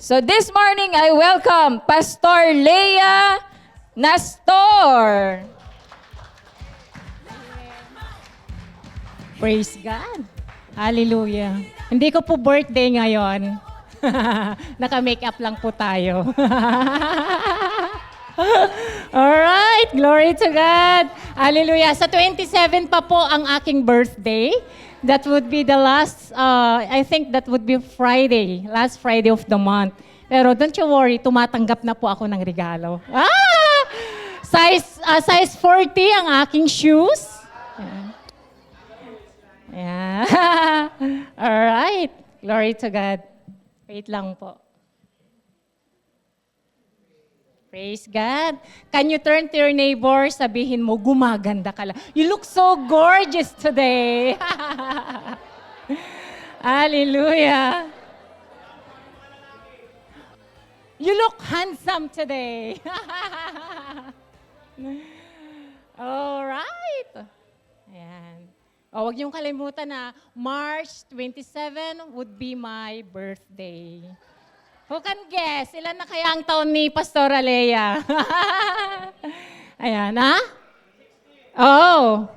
So this morning, I welcome Pastor Leah Nastor. Praise God. Hallelujah. Hindi ko po birthday ngayon. Naka-makeup lang po tayo. Alright, glory to God. Hallelujah. Sa 27 pa po ang aking birthday. That would be the last, I think that would be Friday, last Friday of the month. Pero don't you worry, tumatanggap na po ako ng regalo. Size 40 ang aking shoes. Yeah. Alright, glory to God. Wait lang po. Praise God. Can you turn to your neighbor, sabihin mo, gumaganda ka lang. You look so gorgeous today. Hallelujah. You look handsome today. All right. Ayan. O, huwag niyong kalimutan na March 27 would be my birthday. Who can guess? Ilan na kaya ang taon ni Pastora Leah? Ayan, ha? Oh.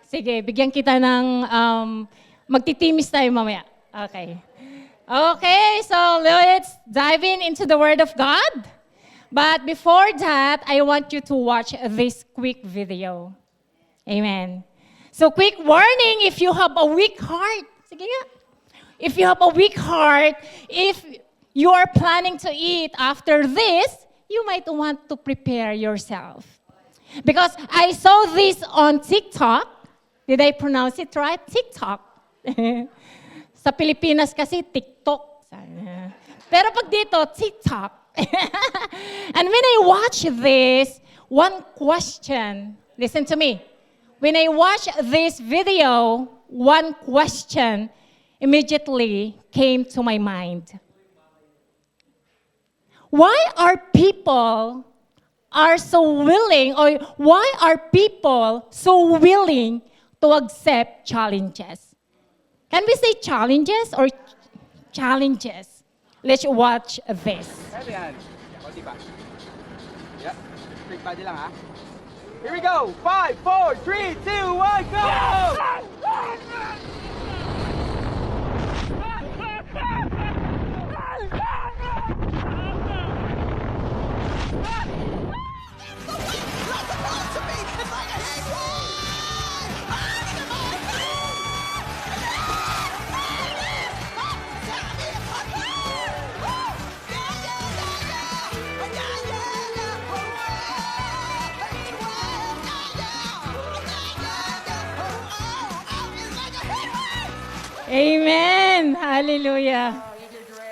Sige, bigyan kita ng, magtitimis tayo mamaya. Okay. Okay, so let's dive into the Word of God. But before that, I want you to watch this quick video. Amen. So quick warning, if you have a weak heart, sige nga. If you have a weak heart, if you are planning to eat after this, you might want to prepare yourself. Because I saw this on TikTok. Did I pronounce it right? TikTok. Sa Pilipinas kasi, TikTok. Pero pag dito, TikTok. And when I watch this, one question, listen to me. When I watch this video, one question immediately came to my mind. Why are people so willing to accept challenges? Can we say challenges or challenges? Let's watch this. Yan. Konti pa. Yep. Straight body lang ha. Here we go. 5, 4, 3, 2, 1, go! Amen. Hallelujah.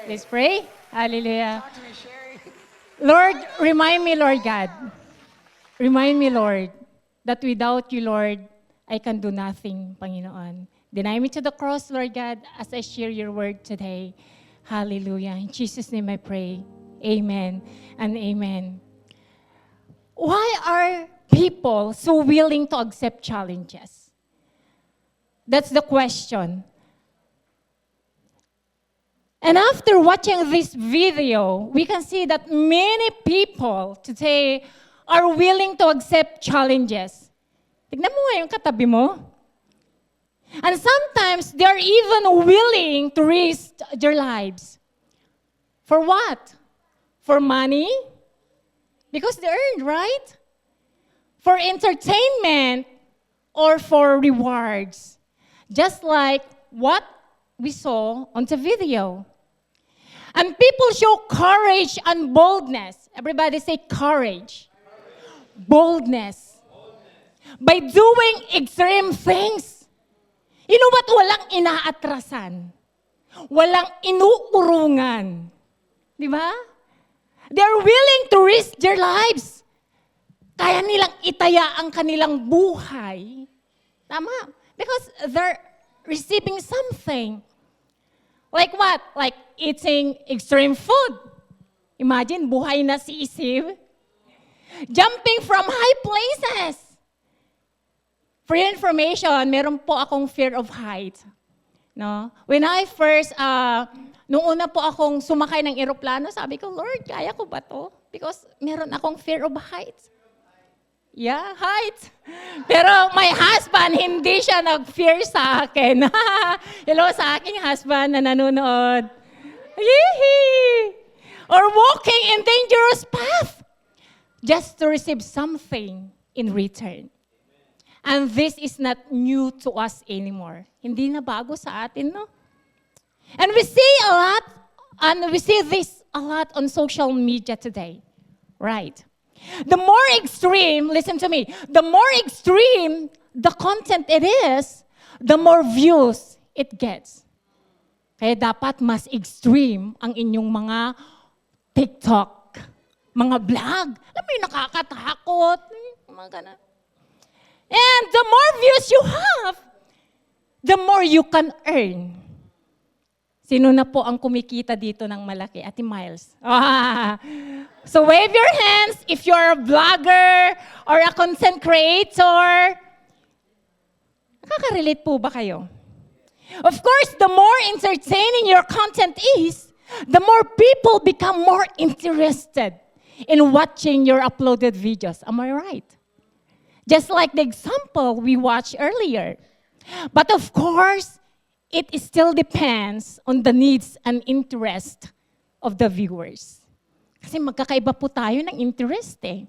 Let's pray. Hallelujah. Lord, remind me, Lord God. Remind me, Lord, that without you, Lord, I can do nothing, Panginoon. Deny me to the cross, Lord God, as I share your word today. Hallelujah. In Jesus' name I pray. Amen and amen. Why are people so willing to accept challenges? That's the question. And after watching this video, we can see that many people today are willing to accept challenges. Tignan mo nga yung katabi mo. And sometimes they are even willing to risk their lives. For what? For money? Because they earned, right? For entertainment or for rewards. Just like what we saw on the video. And people show courage and boldness. Everybody say courage. Boldness. By doing extreme things. You know what? Walang inaatrasan. Walang inuurungan. Di ba? They're willing to risk their lives. Kaya nilang itaya ang kanilang buhay. Tama? Because they're receiving something. Like what? Like eating extreme food. Imagine, buhay na si Isib. Jumping from high places. For your information, meron po akong fear of height. No? When I first, nung una po akong sumakay ng eroplano, sabi ko, Lord, kaya ko ba to? Because meron akong fear of heights. Yeah, heights. Pero my husband, hindi siya nag-fear sa akin. Hello sa aking husband na nanonood. Yee! Or walking in dangerous path just to receive something in return. And this is not new to us anymore. Hindi na bago sa atin, no? And we see a lot, and we see this a lot on social media today. Right. The more extreme, listen to me, the more extreme the content it is, the more views it gets. Kaya dapat mas extreme ang inyong mga TikTok, mga vlog. Alam mo yung nakakatakot, mga ganun. And the more views you have, the more you can earn. Sino na po ang kumikita dito ng malaki? Ate Miles. So wave your hands if you're a vlogger or a content creator. Nakaka-relate po ba kayo? Of course, the more entertaining your content is, the more people become more interested in watching your uploaded videos. Am I right? Just like the example we watched earlier. But of course, it still depends on the needs and interest of the viewers. Kasi magkakaiba po tayo ng interest eh.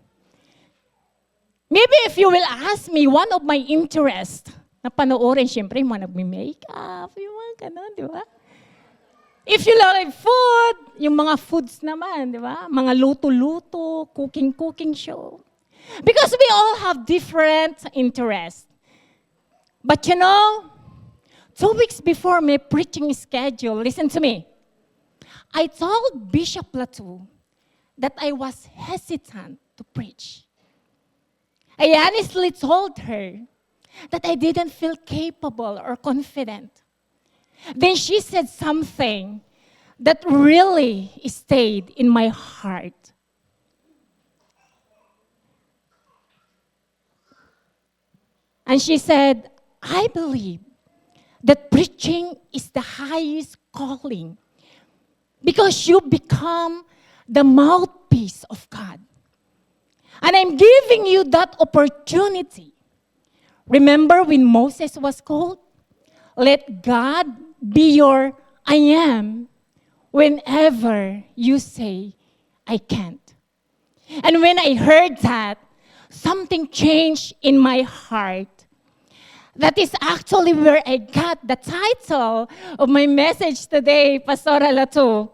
Maybe if you will ask me, one of my interest na panoorin, syempre yung mga nagme-makeup, yung mga ganun, di ba? If you like food, yung mga foods naman, di ba? Mga luto-luto, cooking show. Because we all have different interests. But you know, 2 weeks before my preaching schedule, listen to me. I told Bishop Latu that I was hesitant to preach. I honestly told her that I didn't feel capable or confident. Then she said something that really stayed in my heart. And she said, I believe that preaching is the highest calling because you become the mouthpiece of God. And I'm giving you that opportunity. Remember when Moses was called? Let God be your I am whenever you say, I can't. And when I heard that, something changed in my heart. That is actually where I got the title of my message today, Pastora Latu.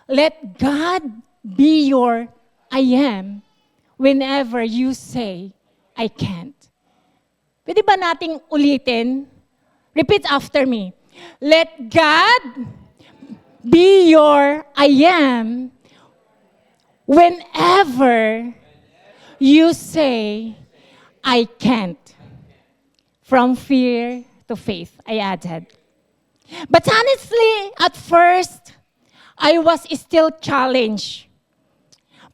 Let God be your I am whenever you say, I can't. Pwede ba nating ulitin? Repeat after me. Let God be your I am whenever you say, I can't. From fear to faith, I added. But honestly, at first, I was still challenged.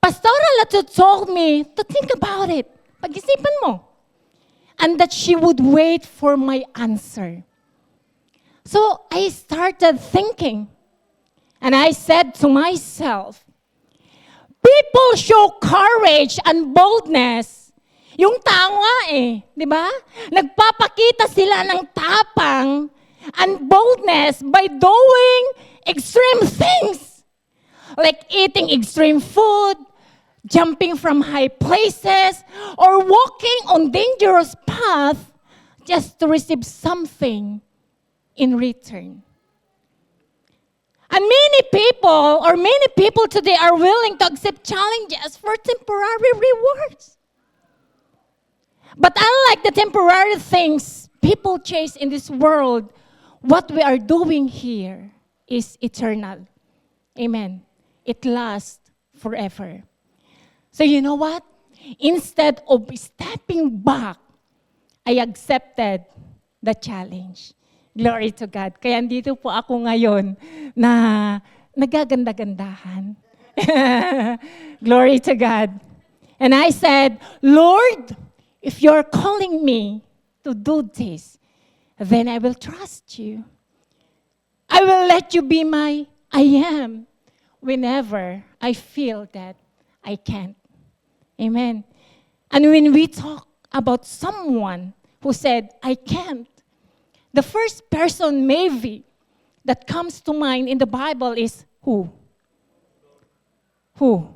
Pastora Latu told me to think about it. Pag-isipan mo. And that she would wait for my answer. So I started thinking. And I said to myself, people show courage and boldness. Yung tao nga di ba? Nagpapakita sila ng tapang and boldness by doing extreme things. Like eating extreme food, jumping from high places, or walking on dangerous path just to receive something in return. And many people today are willing to accept challenges for temporary rewards. But unlike the temporary things people chase in this world, what we are doing here is eternal. Amen. It lasts forever. So you know what? Instead of stepping back, I accepted the challenge. Glory to God. Kaya dito po ako ngayon na nagaganda-gandahan. Glory to God. And I said, Lord, if you're calling me to do this, then I will trust you. I will let you be my I am whenever I feel that I can't. Amen. And when we talk about someone who said, I can't, the first person maybe that comes to mind in the Bible is who? Who?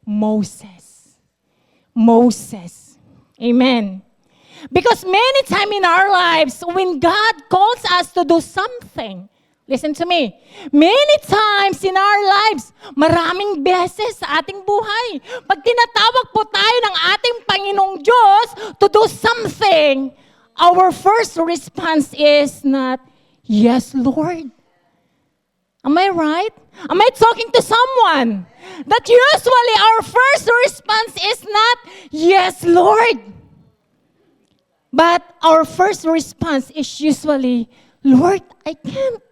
Moses. Moses. Amen. Because many times in our lives, when God calls us to do something, listen to me, many times in our lives, maraming beses sa ating buhay, pag tinatawag po tayo ng ating Panginoong Diyos to do something, our first response is not, yes, Lord. Am I right? Am I talking to someone? That usually our first response is not, yes, Lord. But our first response is usually, Lord, I can't.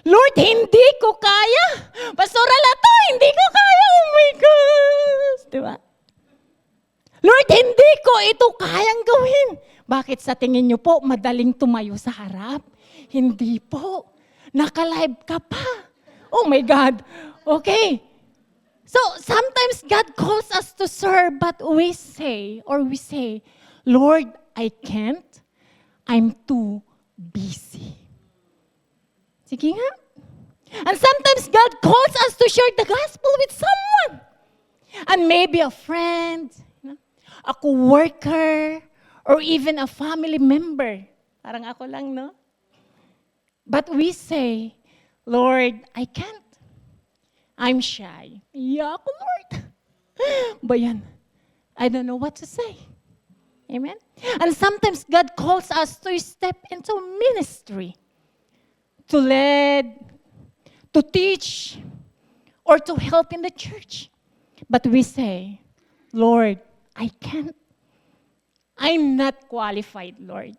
Lord, hindi ko kaya. Pastor Alato, hindi ko kaya. Oh my gosh. Diba? Lord, hindi ko ito kayang gawin. Bakit sa tingin niyo po, madaling tumayo sa harap? Hindi po. Naka-live ka pa. Oh my God. Okay. So, sometimes God calls us to serve, but we say, Lord, I can't. I'm too busy. Sige nga. And sometimes God calls us to share the gospel with someone. And maybe a friend, a co-worker, or even a family member. Parang ako lang, no? But we say, Lord, I can't. I'm shy. Yeah ako, Lord. Bayan, I don't know what to say. Amen? And sometimes God calls us to step into ministry, to lead, to teach, or to help in the church. But we say, Lord, I can't. I'm not qualified, Lord.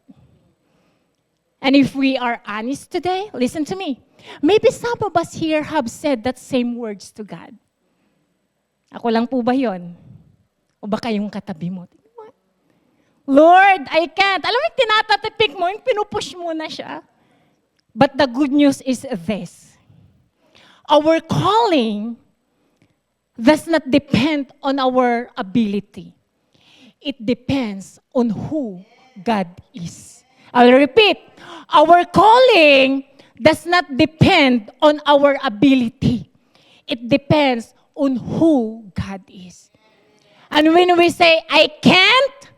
And if we are honest today, listen to me. Maybe some of us here have said that same words to God. Ako lang po ba yun? O baka yung katabi mo? Lord, I can't. Alam mo, tinatatipik mo, yung pinupush mo na siya. But the good news is this. Our calling does not depend on our ability. It depends on who God is. I'll repeat. Our calling does not depend on our ability. It depends on who God is. And when we say, I can't,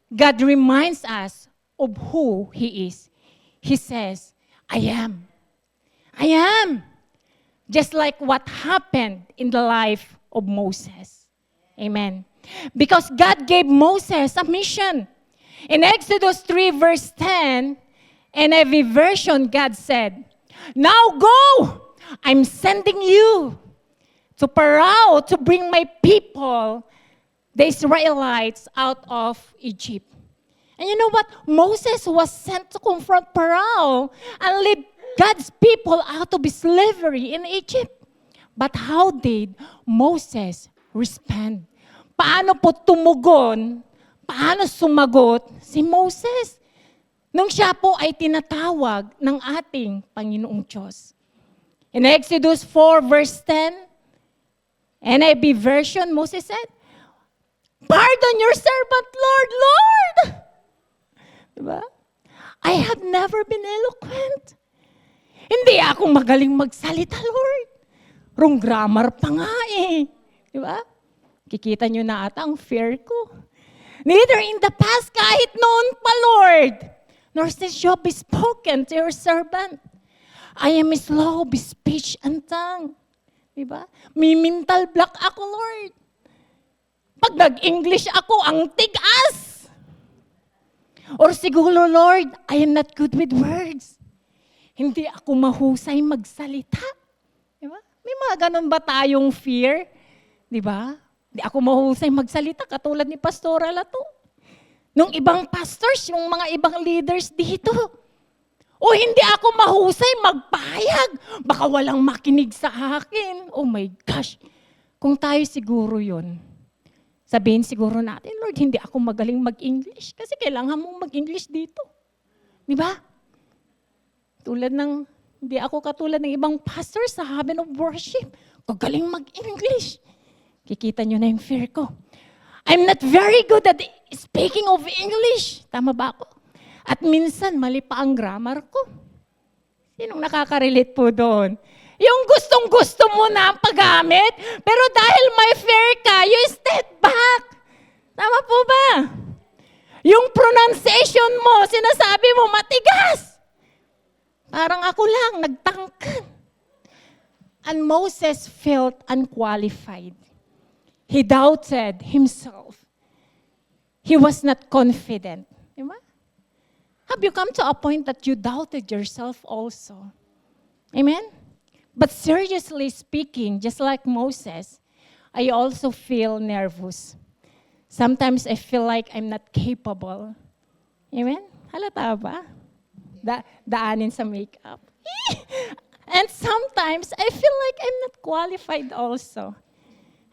God reminds us of who He is. He says, I am. I am. Just like what happened in the life of Moses. Amen. Because God gave Moses a mission. In Exodus 3 verse 10, NIV version, God said, now go! I'm sending you to Pharaoh to bring my people, the Israelites, out of Egypt. And you know what? Moses was sent to confront Pharaoh and lead God's people out of slavery in Egypt. But how did Moses respond? Paano po tumugon? Paano sumagot si Moses? Nung siya po ay tinatawag ng ating Panginoong Diyos. In Exodus 4 verse 10, NIV version, Moses said, pardon your servant, Lord, Lord! Diba? I have never been eloquent. Hindi ako magaling magsalita, Lord. Wrong grammar pa nga eh. Diba? Kikita nyo na ata ang fear ko. Neither in the past, kahit noon pa, Lord, nor since you have spoken to your servant. I am slow of speech and tongue. Diba? May mental block ako, Lord. Pag nag-English ako, ang tigas. Or siguro, Lord, I am not good with words. Hindi ako mahusay magsalita. Diba? May mga ganun ba tayong fear? Diba? Hindi ako mahusay magsalita, katulad ni Pastora Lato. Nung ibang pastors, yung mga ibang leaders dito. O hindi ako mahusay magpahayag. Baka walang makinig sa akin. Oh my gosh. Kung tayo siguro yun, sabihin siguro natin, Lord, hindi ako magaling mag-English kasi kailangan mong mag-English dito. Di ba? Hindi ako katulad ng ibang pastor sa Heaven of Worship. Kagaling mag-English. Kikita nyo na yung fear ko. I'm not very good at speaking of English. Tama ba ako? At minsan, mali pa ang grammar ko. Sinong nakaka-relate po doon? Yung gustong-gusto mo na ang paggamit, pero dahil may fear ka, you step back. Tama po ba? Yung pronunciation mo, sinasabi mo, matigas. Parang ako lang, nagtangkad. And Moses felt unqualified. He doubted himself. He was not confident. Diba? Have you come to a point that you doubted yourself also? Amen? But seriously speaking, just like Moses, I also feel nervous. Sometimes I feel like I'm not capable. Amen? Halata ba? Daanin sa makeup. And sometimes I feel like I'm not qualified also.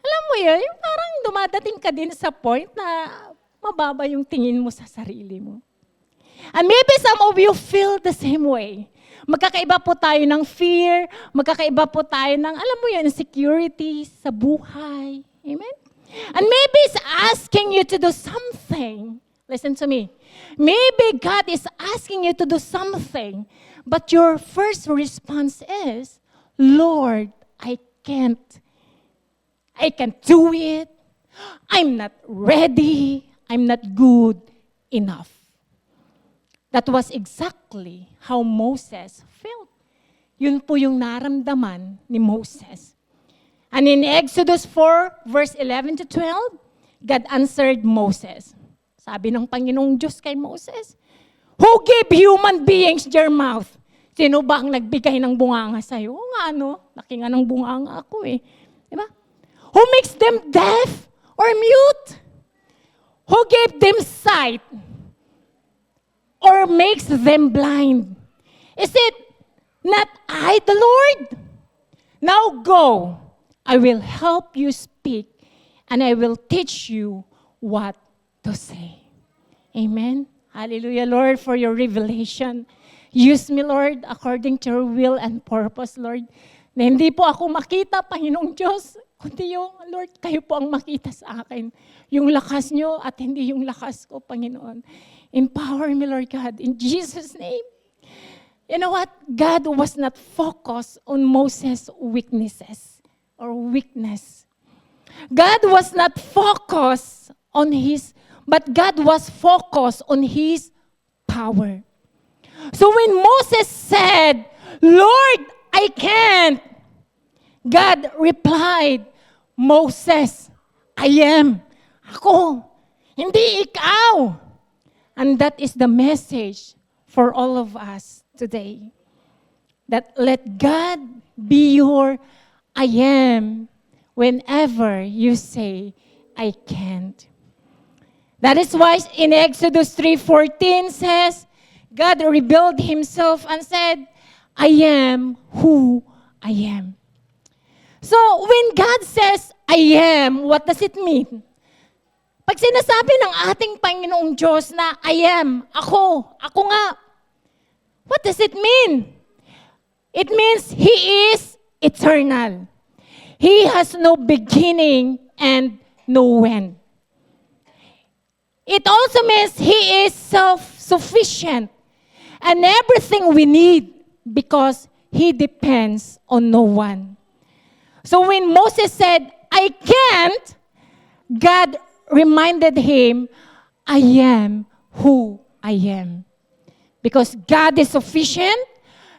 Alam mo yun, yung parang dumadating ka din sa point na mababa yung tingin mo sa sarili mo. And maybe some of you feel the same way. Magkakaiba po tayo ng fear, magkakaiba po tayo ng, alam mo yun, insecurity sa buhay. Amen? And maybe it's asking you to do something. Listen to me. Maybe God is asking you to do something, but your first response is, Lord, I can't do it. I'm not ready. I'm not good enough. That was exactly how Moses felt. Yun po yung naramdaman ni Moses. And in Exodus 4, verse 11 to 12, God answered Moses. Sabi ng Panginoong Diyos kay Moses, who gave human beings their mouth? Sino ba ang nagbigay ng bunganga sa'yo? Oo nga, no? Laki nga ng bunganga ako eh. Diba? Who makes them deaf or mute? Who gave them sight? Or makes them blind? Is it not I, the Lord? Now go. I will help you speak, and I will teach you what to say. Amen. Hallelujah, Lord, for your revelation. Use me, Lord, according to your will and purpose, Lord. Na hindi po ako makita, Panginoong Diyos, kundi yung, Lord, kayo po ang makita sa akin. Yung lakas nyo at hindi yung lakas ko, Panginoon. Empower me, Lord God, in Jesus' name. You know what? God was not focused on Moses' weaknesses or weakness. God was not focused on but God was focused on his power. So when Moses said, Lord, I can't, God replied, Moses, I am. Ako, hindi ikaw. And that is the message for all of us today. That let God be your I am whenever you say, I can't. That is why in Exodus 3:14 says, God revealed himself and said, I am who I am. So when God says, I am, what does it mean? Pag sinasabi ng ating Panginoong Diyos na I am, ako nga, what does it mean? It means He is eternal. He has no beginning and no end. It also means He is self-sufficient and everything we need because He depends on no one. So when Moses said, I can't, God reminded him, I am who I am. Because God is sufficient,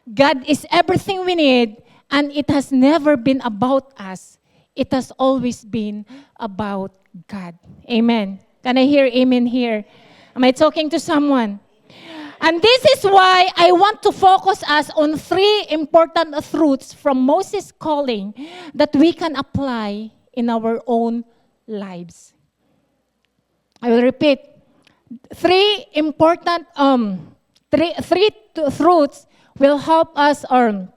God is everything we need, and it has never been about us. It has always been about God. Amen. Can I hear amen here? Am I talking to someone? And this is why I want to focus us on 3 important truths from Moses' calling that we can apply in our own lives. I will repeat. 3 important three truths will help us, or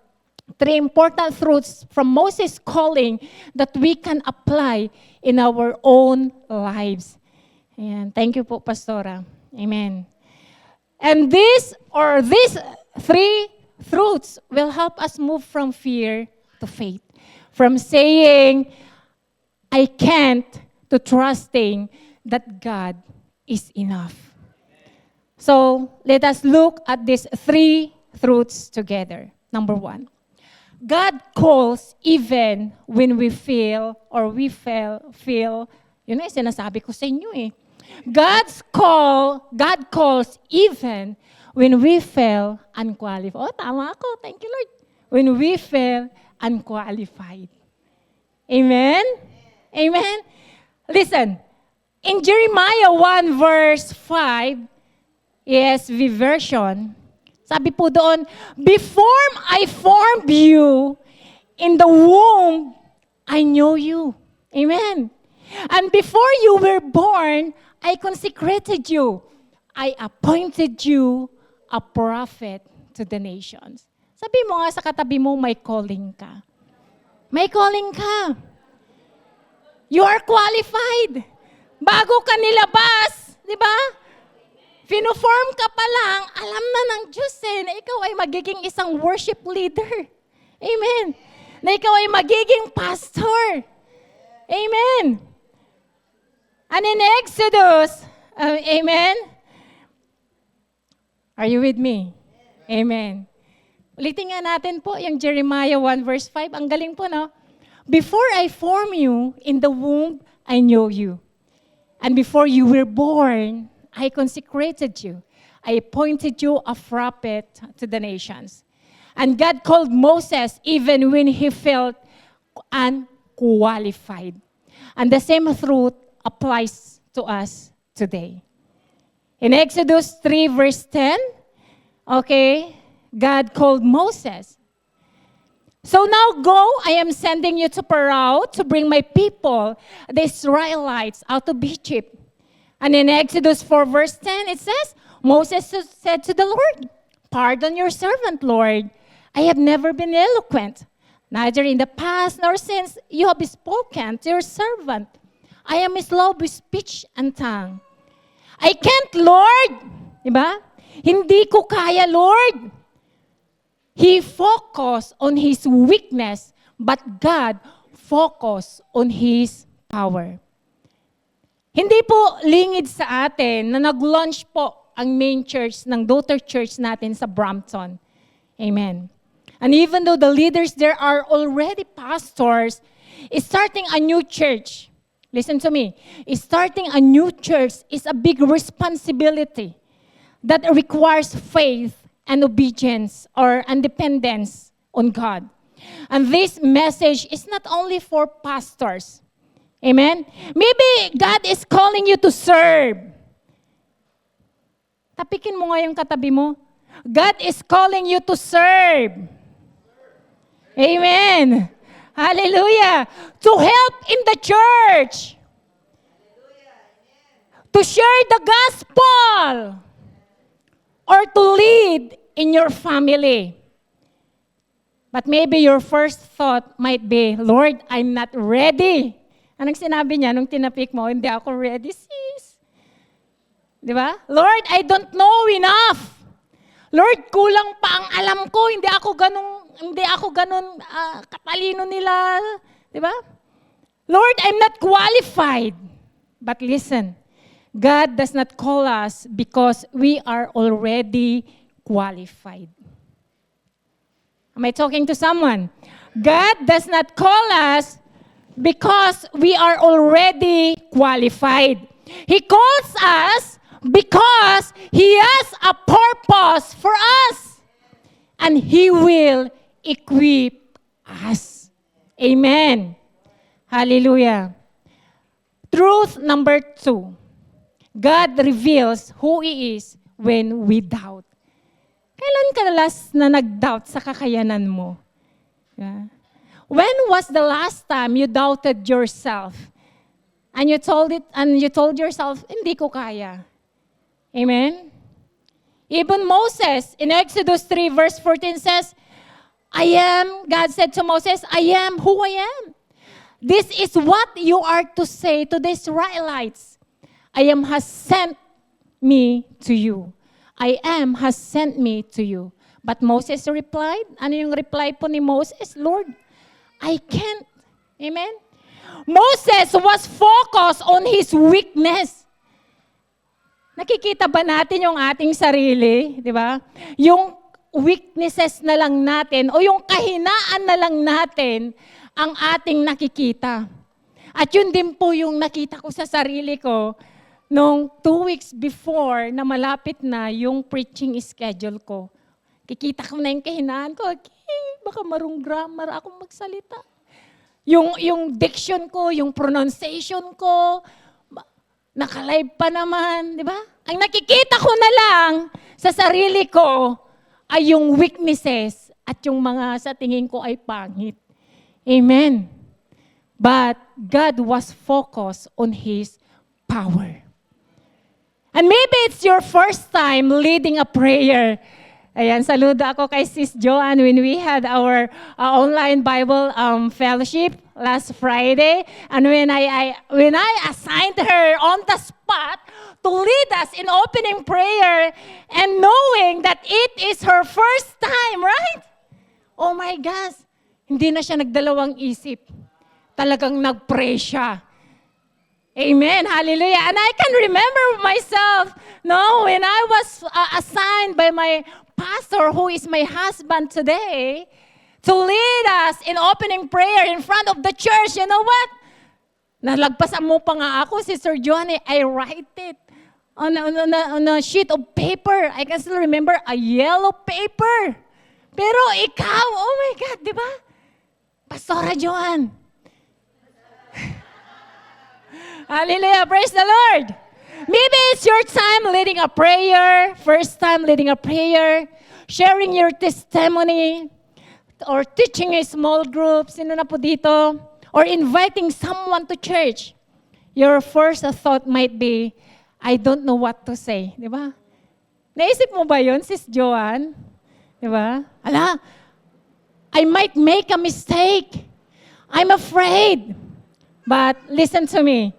3 important truths from Moses' calling that we can apply in our own lives. Ayan. Thank you po, Pastora. Amen. And these 3 truths will help us move from fear to faith. From saying, I can't, to trusting that God is enough. So, let us look at these 3 truths together. Number 1, God calls even when we feel, yun na yung sinasabi ko sa inyo eh. God calls even when we feel unqualified. Oh, tama ako. Thank you, Lord. When we feel unqualified. Amen? Amen? Listen, in Jeremiah 1 verse 5, ESV version, sabi po doon, before I formed you in the womb, I knew you. Amen. And before you were born, I consecrated you. I appointed you a prophet to the nations. Sabi mo nga sa katabi mo, may calling ka. May calling ka. You are qualified. Bago ka nilabas, di ba? Fino-form ka pa lang, alam na ng Diyos na ikaw ay magiging isang worship leader. Amen. Na ikaw ay magiging pastor. Amen. And in Exodus, amen? Are you with me? Amen. Ulitin nga natin po yung Jeremiah 1 verse 5. Ang galing po, no? Before I formed you in the womb, I knew you. And before you were born, I consecrated you. I appointed you a prophet to the nations. And God called Moses even when he felt unqualified. And the same truth applies to us today. In Exodus 3 verse 10, okay, God called Moses. So now go, I am sending you to Pharaoh to bring my people, the Israelites, out of Egypt. And in Exodus 4 verse 10, it says, Moses said to the Lord, pardon your servant, Lord. I have never been eloquent, neither in the past nor since you have spoken to your servant. I am slow with speech and tongue. I can't, Lord. Diba? Hindi ko kaya, Lord. He focused on his weakness, but God focused on his power. Hindi po lingid sa atin na nag-launch po ang main church ng daughter church natin sa Brampton. Amen. And even though the leaders there are already pastors, starting a new church, listen to me, starting a new church is a big responsibility that requires faith and obedience or dependence on God. And this message is not only for pastors. Amen? Maybe God is calling you to serve. Tapikin mo nga yung katabi mo. God is calling you to serve. Amen. Hallelujah. To help in the church. To share the gospel. Or to lead in your family. But maybe your first thought might be, Lord, I'm not ready. Anong sinabi niya nung tinapik mo? Hindi ako ready, sis. Di ba? Lord, I don't know enough. Lord, kulang pa ang alam ko. Hindi ako ganun katalino nila. Di ba? Lord, I'm not qualified. But listen, God does not call us because we are already qualified. Am I talking to someone? God does not call us because we are already qualified. He calls us because He has a purpose for us. And He will equip us. Amen. Hallelujah. Truth number 2. God reveals who He is when we doubt. Kailan ka last na nag-doubt sa kakayanan mo? Yeah. When was the last time you doubted yourself? And you told yourself, hindi ko kaya. Amen? Even Moses, in Exodus 3 verse 14 says, God said to Moses, I am who I am. This is what you are to say to the Israelites. I am has sent me to you. I am has sent me to you. But Moses replied, ano yung reply po ni Moses? Lord, I can't. Amen? Moses was focused on his weakness. Nakikita ba natin yung ating sarili? Di ba? Yung weaknesses na lang natin o yung kahinaan na lang natin ang ating nakikita. At yun din po yung nakita ko sa sarili ko nung 2 weeks before na malapit na yung preaching schedule ko. Kikita ko na yung kahinaan ko. Baka marong grammar akong magsalita. Yung diction ko, yung pronunciation ko, nakalive pa naman, di ba? Ang nakikita ko na lang sa sarili ko ay yung weaknesses at yung mga sa tingin ko ay pangit. Amen. But God was focused on His power. And maybe it's your first time leading a prayer. Ayan, saludo ako kay Sis Joanne when we had our online Bible fellowship last Friday. And when I assigned her on the spot to lead us in opening prayer and knowing that it is her first time, right? Oh my gosh, hindi na siya nagdalawang isip. Talagang nag-pray siya. Amen. Hallelujah. And I can remember myself, when I was assigned by my pastor, who is my husband today, to lead us in opening prayer in front of the church. You know what? Nalagpasan mo pa nga ako, Sister Johnny. I write it on a sheet of paper. I can still remember a yellow paper. Pero ikaw, oh my God, di ba? Pastora Joanne. Hallelujah. Praise the Lord. Maybe it's your time leading a prayer, first time leading a prayer, sharing your testimony, or teaching a small group, sino na po dito, or inviting someone to church. Your first thought might be, I don't know what to say. Di ba? Naisip mo ba yun, Sis Joanne? Di ba? I might make a mistake. I'm afraid. But listen to me.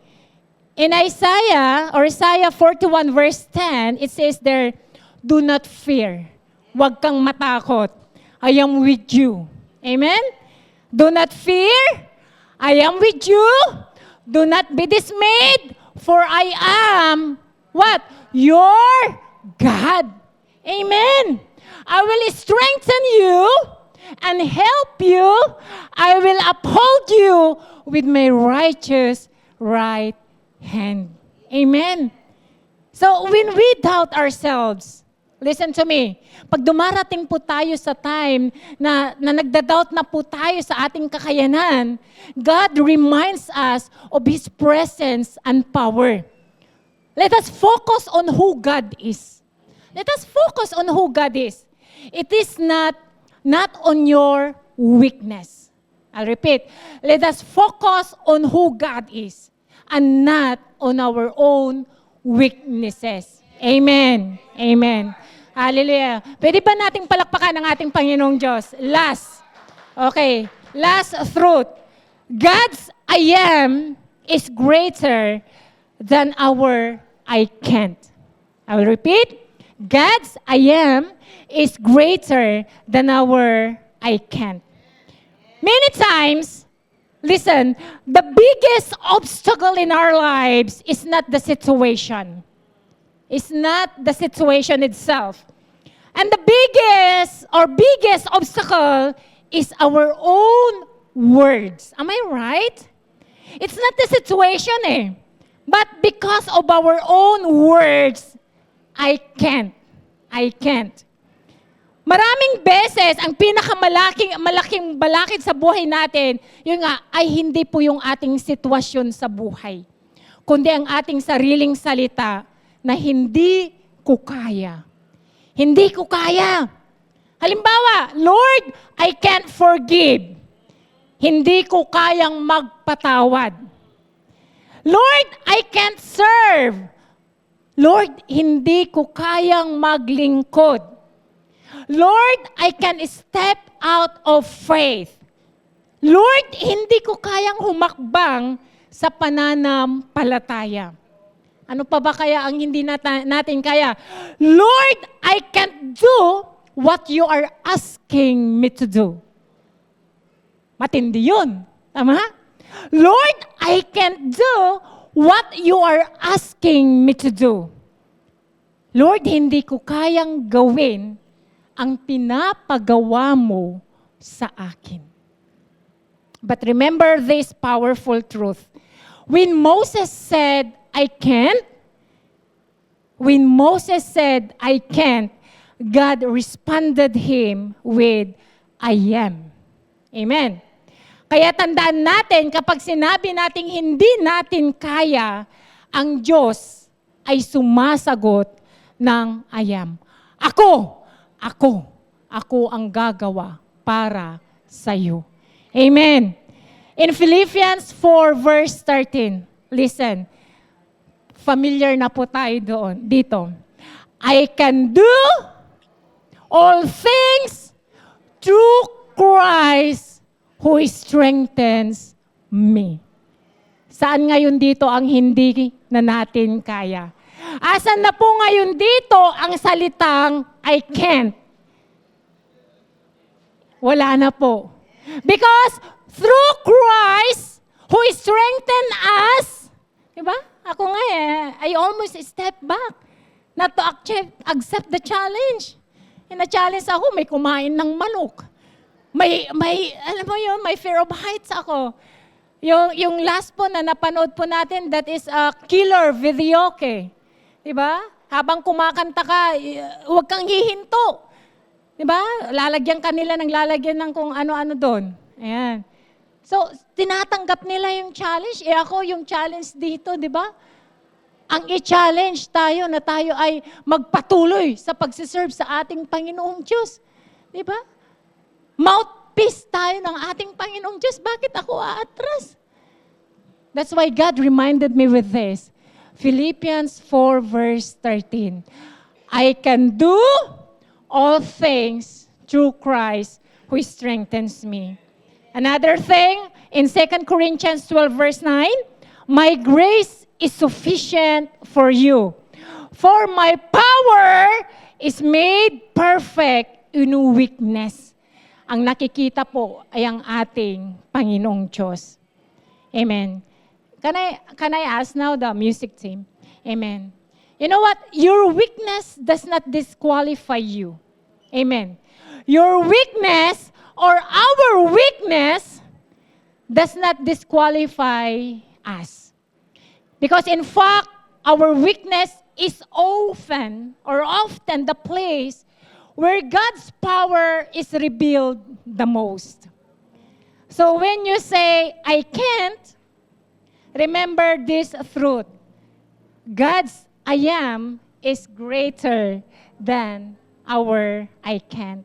In Isaiah 41 verse 10, it says there, do not fear. Huwag kang matakot. I am with you. Amen? Do not fear. I am with you. Do not be dismayed, for I am, what? Your God. Amen. I will strengthen you and help you. I will uphold you with my righteous right hand. Amen. So when we doubt ourselves, listen to me, pag dumarating po tayo sa time na nagda-doubt na po tayo sa ating kakayanan, God reminds us of His presence and power. Let us focus on who God is. Let us focus on who God is. It is not on your weakness. I'll repeat. Let us focus on who God is and not on our own weaknesses. Amen. Amen. Hallelujah. Pwede ba nating palakpakan ang ating Panginoong Diyos? Last. Okay. Last truth. God's I am is greater than our I can't. I will repeat. God's I am is greater than our I can't. Many times, listen, the biggest obstacle in our lives is not the situation. It's not the situation itself. And the biggest obstacle is our own words. Am I right? It's not the situation But because of our own words, I can't. Maraming beses, ang malaking balakid sa buhay natin, yun nga, ay hindi po yung ating sitwasyon sa buhay, kundi ang ating sariling salita na hindi ko kaya. Hindi ko kaya. Halimbawa, Lord, I can't forgive. Hindi ko kayang magpatawad. Lord, I can't serve. Lord, hindi ko kayang maglingkod. Lord, I can step out of faith. Lord, hindi ko kayang humakbang sa pananampalataya. Ano pa ba kaya ang hindi natin kaya? Lord, I can't do what you are asking me to do. Matindi yun. Tama? Lord, I can't do what you are asking me to do. Lord, hindi ko kayang gawin ang pinapagawa mo sa akin. But remember this powerful truth. When Moses said, I can't, God responded him with, I am. Amen. Kaya tandaan natin, kapag sinabi nating hindi natin kaya, ang Diyos ay sumasagot ng I am. Ako ang gagawa para sa iyo. Amen. In Philippians 4 verse 13, listen, familiar na po tayo doon, dito. I can do all things through Christ who strengthens me. Saan ngayon dito ang hindi na natin kaya? Asan na po ngayon dito ang salitang I can't? Wala na po. Because through Christ who strengthened us, diba? Ako nga I almost step back not to accept the challenge. Na-challenge ako, may kumain ng manok. Alam mo yun, may fear of heights ako. Yung last po na napanood po natin, that is a killer video, okay? Diba? Habang kumakanta ka, huwag kang hihinto. Diba? Lalagyan ka nila ng lalagyan ng kung ano-ano doon. Ayan. So, tinatanggap nila yung challenge. Ako yung challenge dito, diba? Ang i-challenge tayo na tayo ay magpatuloy sa pagsiserve sa ating Panginoong Diyos. Diba? Mouthpiece tayo ng ating Panginoong Diyos. Bakit ako aatras? That's why God reminded me with this. Philippians 4 verse 13. I can do all things through Christ who strengthens me. Another thing, in 2 Corinthians 12 verse 9, my grace is sufficient for you. For my power is made perfect in weakness. Ang nakikita po ay ang ating Panginoong Diyos. Amen. Can I ask now the music team? Amen. You know what? Your weakness does not disqualify you. Amen. Your weakness or our weakness does not disqualify us. Because in fact, our weakness is often the place where God's power is revealed the most. So when you say, I can't, remember this truth. God's I am is greater than our I can't.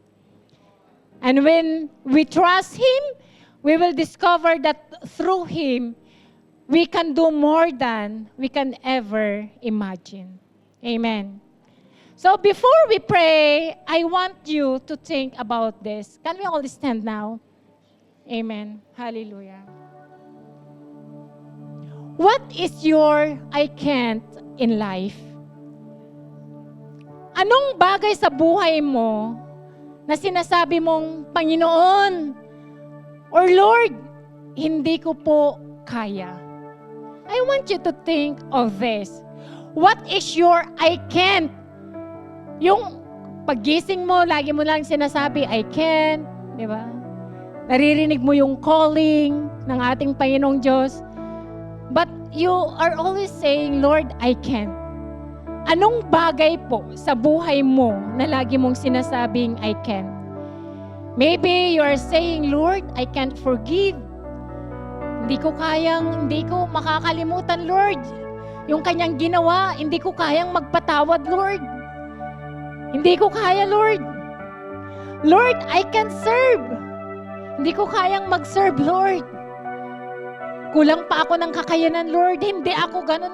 And when we trust Him, we will discover that through Him, we can do more than we can ever imagine. Amen. So before we pray, I want you to think about this. Can we all stand now? Amen. Hallelujah. What is your I can't in life? Anong bagay sa buhay mo na sinasabi mong, Panginoon, or Lord, hindi ko po kaya? I want you to think of this. What is your I can't? Yung paggising mo, lagi mo lang sinasabi, I can't. Di ba? Naririnig mo yung calling ng ating Panginoong Diyos. But you are always saying, Lord, I can't. Anong bagay po sa buhay mo na lagi mong sinasabing, I can't? Maybe you are saying, Lord, I can't forgive. Hindi ko makakalimutan, Lord. Yung kanyang ginawa, hindi ko kayang magpatawad, Lord. Hindi ko kaya, Lord. Lord, I can serve. Hindi ko kayang mag-serve, Lord. Kulang pa ako ng kakayanan, Lord. Hindi ako ganun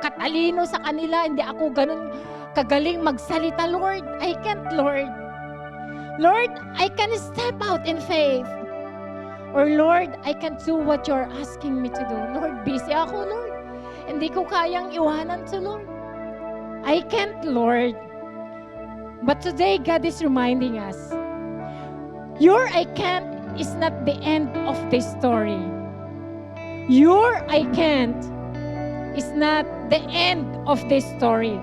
katalino sa kanila. Hindi ako ganun kagaling magsalita, Lord. I can't, Lord. Lord, I can step out in faith. Or Lord, I can't do what you're asking me to do. Lord, busy ako, Lord. Hindi ko kayang iwanan to, Lord. I can't, Lord. But today, God is reminding us, your I can't is not the end of the story. Your I can't is not the end of the story.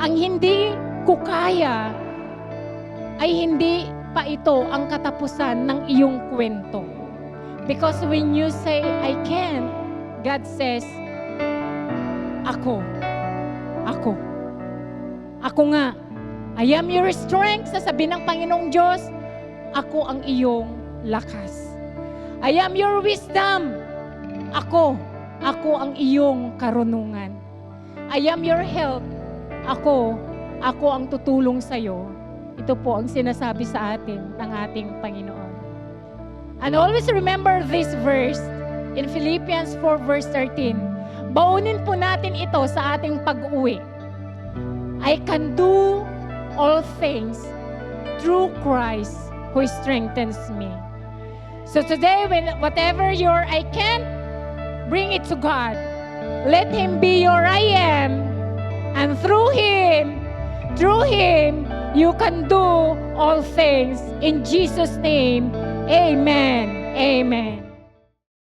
Ang hindi ko kaya ay hindi pa ito ang katapusan ng iyong kwento. Because when you say, I can't, God says, Ako nga. I am your strength, sasabihin ng Panginoong Diyos, ako ang iyong lakas. I am your wisdom. Ako ang iyong karunungan. I am your help. Ako ang tutulong sa iyo. Ito po ang sinasabi sa atin ng ating Panginoon. And always remember this verse in Philippians 4 verse 13. Baunin po natin ito sa ating pag-uwi. I can do all things through Christ who strengthens me. So today, whatever your I can, bring it to God. Let Him be your I am. And through Him, you can do all things. In Jesus' name, amen. Amen.